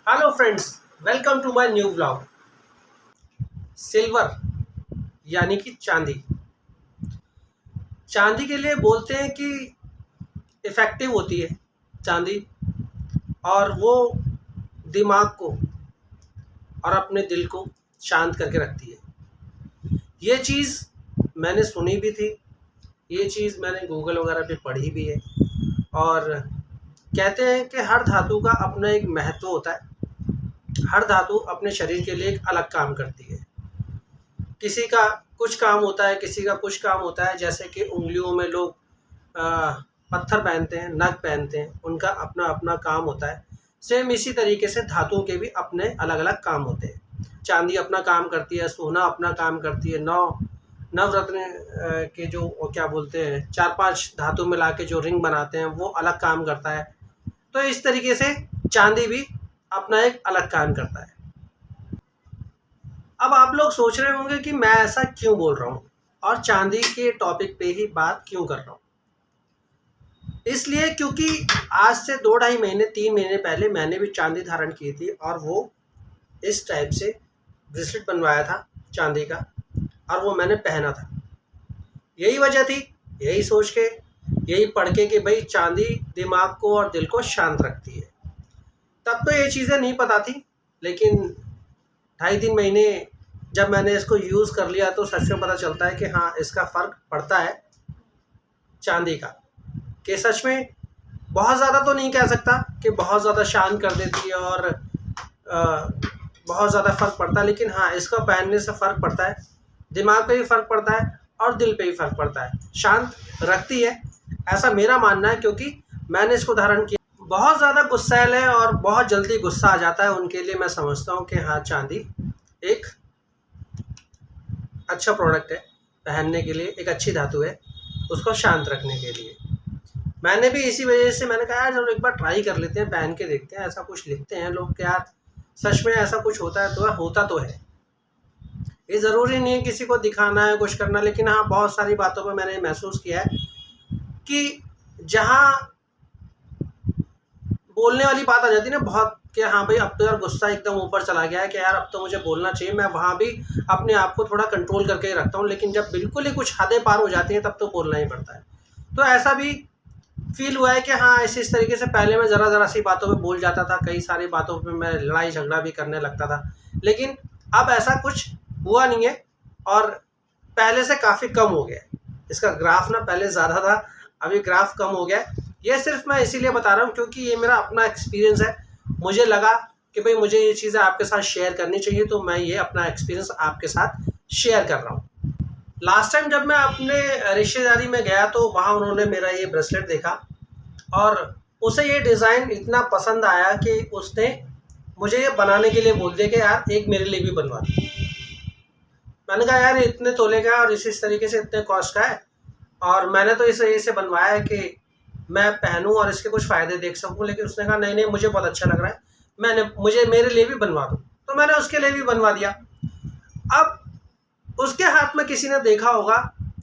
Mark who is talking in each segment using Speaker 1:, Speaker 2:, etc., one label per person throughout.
Speaker 1: Hello friends, welcome to my new blog. Silver यानी कि चांदी। चांदी के लिए बोलते हैं कि इफ़ेक्टिव होती है चांदी, और वो दिमाग को और अपने दिल को शांत करके रखती है। ये चीज़ मैंने सुनी भी थी, ये चीज़ मैंने गूगल वगैरह पे पढ़ी भी है। और कहते हैं कि हर धातु का अपना एक महत्व होता है, हर धातु अपने शरीर के लिए एक अलग काम करती है। किसी का कुछ काम होता है, किसी का कुछ काम होता है। जैसे कि उंगलियों में लोग पत्थर पहनते हैं, नग पहनते हैं, उनका अपना अपना काम होता है। सेम इसी तरीके से धातुओं के भी अपने अलग अलग काम होते हैं। चांदी अपना काम करती है, सोना अपना काम करती है, नवरत्न के जो क्या बोलते हैं 4-5 धातु मिला के जो रिंग बनाते हैं वो अलग काम करता है। तो इस तरीके से चांदी भी अपना एक अलग काम करता है। अब आप लोग सोच रहे होंगे कि मैं ऐसा क्यों बोल रहा हूँ और चांदी के टॉपिक पे ही बात क्यों कर रहा हूँ। इसलिए क्योंकि आज से 2-2.5 महीने 3 महीने पहले मैंने भी चांदी धारण की थी, और वो इस टाइप से ब्रेसलेट बनवाया था चांदी का, और वो मैंने पहना था। यही वजह थी, यही सोच के, यही पढ़ के कि भाई चांदी दिमाग को और दिल को शांत रखती है। तब तो ये चीज़ें नहीं पता थी, लेकिन 2.5-3 महीने जब मैंने इसको यूज़ कर लिया तो सच में पता चलता है कि हाँ, इसका फ़र्क पड़ता है चांदी का। कि सच में बहुत ज़्यादा तो नहीं कह सकता कि बहुत ज़्यादा शांत कर देती है और बहुत ज़्यादा फ़र्क पड़ता है, लेकिन हाँ, इसका पहनने से फ़र्क पड़ता है। दिमाग पे भी फ़र्क पड़ता है और दिल पे भी फ़र्क पड़ता है। शांत रखती है, ऐसा मेरा मानना है, क्योंकि मैंने इसको धारण किया। बहुत ज़्यादा गुस्सैल है और बहुत जल्दी गुस्सा आ जाता है, उनके लिए मैं समझता हूँ कि हाँ, चांदी एक अच्छा प्रोडक्ट है पहनने के लिए, एक अच्छी धातु है उसको शांत रखने के लिए। मैंने भी इसी वजह से मैंने कहा यार चलो एक बार ट्राई कर लेते हैं, पहन के देखते हैं। ऐसा कुछ लिखते हैं लोग कि यार सच में ऐसा कुछ होता है, तो होता तो है। ये ज़रूरी नहीं है किसी को दिखाना है, कुछ करना, लेकिन हाँ, बहुत सारी बातों पर मैंने महसूस किया है कि जहाँ बोलने वाली बात आ जाती है ना बहुत, कि हाँ भाई अब तो यार गुस्सा एकदम ऊपर चला गया है कि यार अब तो मुझे बोलना चाहिए, मैं वहाँ भी अपने आप को थोड़ा कंट्रोल करके ही रखता हूँ। लेकिन जब बिल्कुल ही कुछ हदें पार हो जाती हैं तब तो बोलना ही पड़ता है। तो ऐसा भी फील हुआ है कि हाँ, इस तरीके से पहले मैं ज़रा सी बातों पे बोल जाता था, कई सारी बातों पे मैं लड़ाई झगड़ा भी करने लगता था, लेकिन अब ऐसा कुछ हुआ नहीं है और पहले से काफ़ी कम हो गया है। इसका ग्राफ ना पहले ज़्यादा था, अभी ग्राफ कम हो गया है। ये सिर्फ मैं इसीलिए बता रहा हूँ क्योंकि ये मेरा अपना एक्सपीरियंस है। मुझे लगा कि भाई मुझे ये चीज़ें आपके साथ शेयर करनी चाहिए, तो मैं ये अपना एक्सपीरियंस आपके साथ शेयर कर रहा हूँ। लास्ट टाइम जब मैं अपने रिश्तेदारी में गया तो वहाँ उन्होंने मेरा ये ब्रेसलेट देखा और उसे ये डिज़ाइन इतना पसंद आया कि उसने मुझे ये बनाने के लिए बोल दिया कि यार एक मेरे लिए भी बनवा दो। मैंने कहा यार इतने तोले का और इस तरीके से इतने कॉस्ट का है, और मैंने तो इसे बनवाया है कि मैं पहनूं और इसके कुछ फ़ायदे देख सकूं। लेकिन उसने कहा नहीं मुझे बहुत अच्छा लग रहा है, मेरे लिए भी बनवा दो। तो मैंने उसके लिए भी बनवा दिया। अब उसके हाथ में किसी ने देखा होगा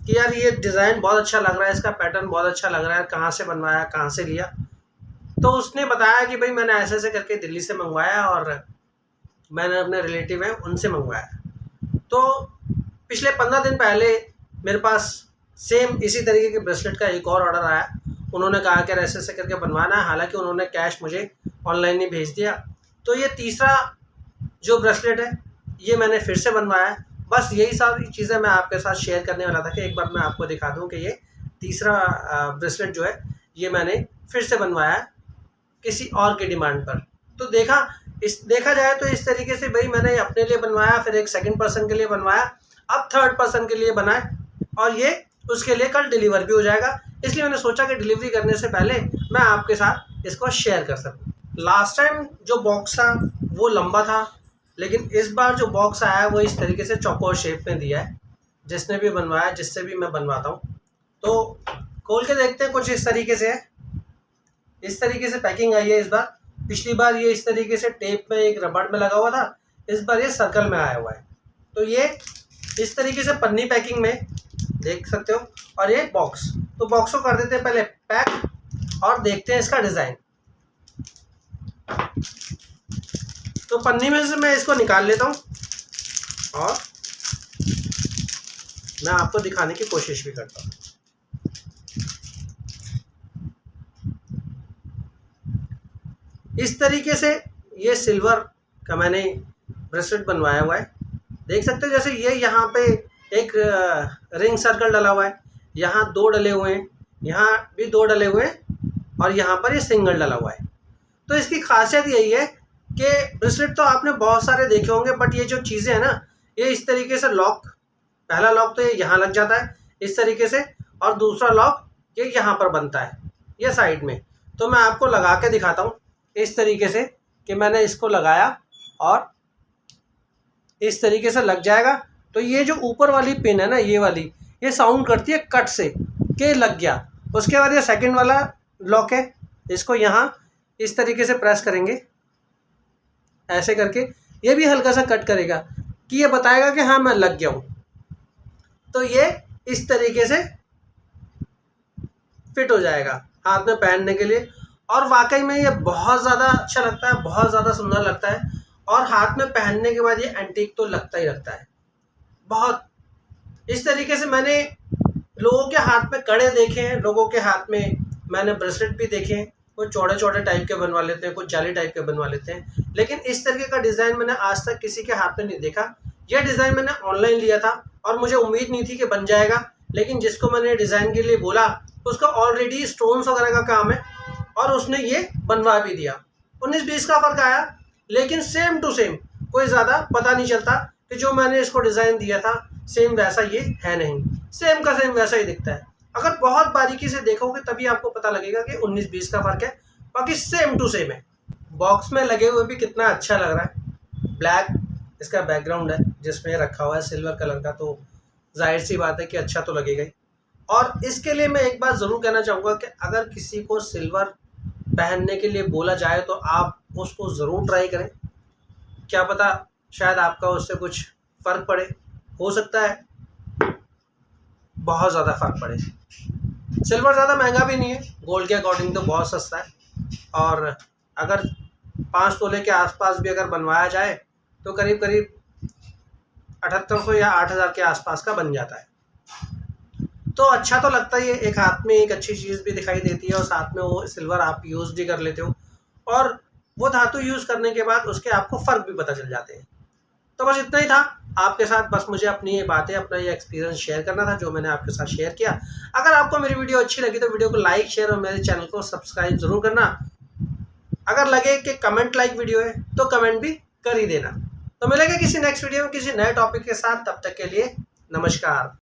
Speaker 1: कि यार ये डिज़ाइन बहुत अच्छा लग रहा है, इसका पैटर्न बहुत अच्छा लग रहा है, कहाँ से बनवाया, कहाँ से लिया। तो उसने बताया कि भाई मैंने ऐसे करके दिल्ली से मंगवाया और मैंने अपने रिलेटिव हैं उनसे मंगवाया। तो पिछले 15 दिन पहले मेरे पास सेम इसी तरीके के ब्रेसलेट का एक और ऑर्डर आया। उन्होंने कहा कि ऐसे करके बनवाना है। हालांकि उन्होंने कैश मुझे ऑनलाइन ही भेज दिया, तो ये तीसरा जो ब्रेसलेट है ये मैंने फिर से बनवाया है। बस यही सारी चीज़ें मैं आपके साथ शेयर करने वाला था कि एक बार मैं आपको दिखा दूं कि ये तीसरा ब्रेसलेट जो है ये मैंने फिर से बनवाया है किसी और की डिमांड पर। तो देखा जाए तो इस तरीके से भाई मैंने अपने लिए बनवाया, फिर एक सेकंड पर्सन के लिए बनवाया, अब थर्ड पर्सन के लिए बनाए और ये उसके लिए कल डिलीवर भी हो जाएगा। इसलिए मैंने सोचा कि डिलीवरी करने से पहले मैं आपके साथ इसको शेयर कर सकूं। लास्ट टाइम जो बॉक्स था वो लंबा था, लेकिन इस बार जो बॉक्स आया है वो इस तरीके से चौकोर शेप में दिया है। जिसने भी बनवाया, जिससे भी मैं बनवाता हूँ, तो खोल के देखते हैं। कुछ इस तरीके से है, इस तरीके से पैकिंग आई है इस बार। पिछली बार ये इस तरीके से टेप में एक रबड़ में लगा हुआ था, इस बार ये सर्कल में आया हुआ है। तो ये इस तरीके से पन्नी पैकिंग में देख सकते हो। और ये बॉक्स, तो बॉक्स को कर देते हैं पहले पैक और देखते हैं इसका डिज़ाइन। तो पन्नी में से मैं इसको निकाल लेता हूँ और मैं आपको दिखाने की कोशिश भी करता हूँ। इस तरीके से ये सिल्वर का मैंने ब्रेसलेट बनवाया हुआ है। देख सकते हो जैसे ये यहाँ पे एक रिंग सर्कल डला हुआ है, यहाँ 2 डले हुए हैं, यहाँ भी 2 डले हुए हैं और यहाँ पर ये सिंगल डला हुआ है। तो इसकी खासियत यही है कि ब्रेसलेट तो आपने बहुत सारे देखे होंगे, बट ये जो चीज़ें हैं ना, ये इस तरीके से लॉक, पहला लॉक तो ये यहाँ लग जाता है इस तरीके से, और दूसरा लॉक ये यहाँ पर बनता है ये साइड में। तो मैं आपको लगा के दिखाता हूँ इस तरीके से कि मैंने इसको लगाया और इस तरीके से लग जाएगा। तो ये जो ऊपर वाली पिन है ना, ये वाली, ये साउंड करती है कट से कि लग गया। उसके बाद ये सेकंड वाला लॉक है, इसको यहाँ इस तरीके से प्रेस करेंगे, ऐसे करके ये भी हल्का सा कट करेगा कि ये बताएगा कि हाँ मैं लग गया हूँ। तो ये इस तरीके से फिट हो जाएगा हाथ में पहनने के लिए। और वाकई में ये बहुत ज़्यादा अच्छा लगता है, बहुत ज़्यादा सुंदर लगता है। और हाथ में पहनने के बाद ये एंटीक तो लगता ही लगता है बहुत। इस तरीके से मैंने लोगों के हाथ में कड़े देखे हैं, लोगों के हाथ में मैंने ब्रेसलेट भी देखे हैं। कुछ चौड़े चौड़े टाइप के बनवा लेते हैं, कुछ जाली टाइप के बनवा लेते हैं, लेकिन इस तरीके का डिज़ाइन मैंने आज तक किसी के हाथ में नहीं देखा। यह डिज़ाइन मैंने ऑनलाइन लिया था और मुझे उम्मीद नहीं थी कि बन जाएगा, लेकिन जिसको मैंने डिज़ाइन के लिए बोला उसका ऑलरेडी स्टोन्स वगैरह का काम है और उसने ये बनवा भी दिया। 19-20 का फ़र्क आया, लेकिन सेम टू सेम, कोई ज़्यादा पता नहीं चलता कि जो मैंने इसको डिज़ाइन दिया था सेम वैसा ये है नहीं, सेम का सेम वैसा ही दिखता है। अगर बहुत बारीकी से देखोगे तभी आपको पता लगेगा कि 19-20 का फ़र्क है, बाकी सेम टू सेम है। बॉक्स में लगे हुए भी कितना अच्छा लग रहा है। ब्लैक इसका बैकग्राउंड है जिसमें रखा हुआ है सिल्वर कलर का, तो जाहिर सी बात है कि अच्छा तो लगेगा ही। और इसके लिए मैं एक बात ज़रूर कहना चाहूँगा कि अगर किसी को सिल्वर पहनने के लिए बोला जाए तो आप उसको ज़रूर ट्राई करें। क्या पता शायद आपका उससे कुछ फ़र्क पड़े, हो सकता है बहुत ज़्यादा फ़र्क पड़े। सिल्वर ज़्यादा महंगा भी नहीं है, गोल्ड के अकॉर्डिंग तो बहुत सस्ता है। और अगर 5 तोले के आसपास भी अगर बनवाया जाए तो करीब करीब 7800 या 8000 के आसपास का बन जाता है। तो अच्छा तो लगता ही है, एक हाथ में एक अच्छी चीज़ भी दिखाई देती है और साथ में वो सिल्वर आप यूज़ भी कर लेते हो और वो धातु यूज़ करने के बाद उसके आपको फ़र्क भी पता चल जाते हैं। तो बस इतना ही था आपके साथ, बस मुझे अपनी ये बातें, अपना ये एक्सपीरियंस शेयर करना था जो मैंने आपके साथ शेयर किया। अगर आपको मेरी वीडियो अच्छी लगी तो वीडियो को लाइक, शेयर और मेरे चैनल को सब्सक्राइब ज़रूर करना। अगर लगे कि कमेंट लाइक वीडियो है तो कमेंट भी कर ही देना। तो मिलेंगे किसी नेक्स्ट वीडियो में किसी नए टॉपिक के साथ, तब तक के लिए नमस्कार।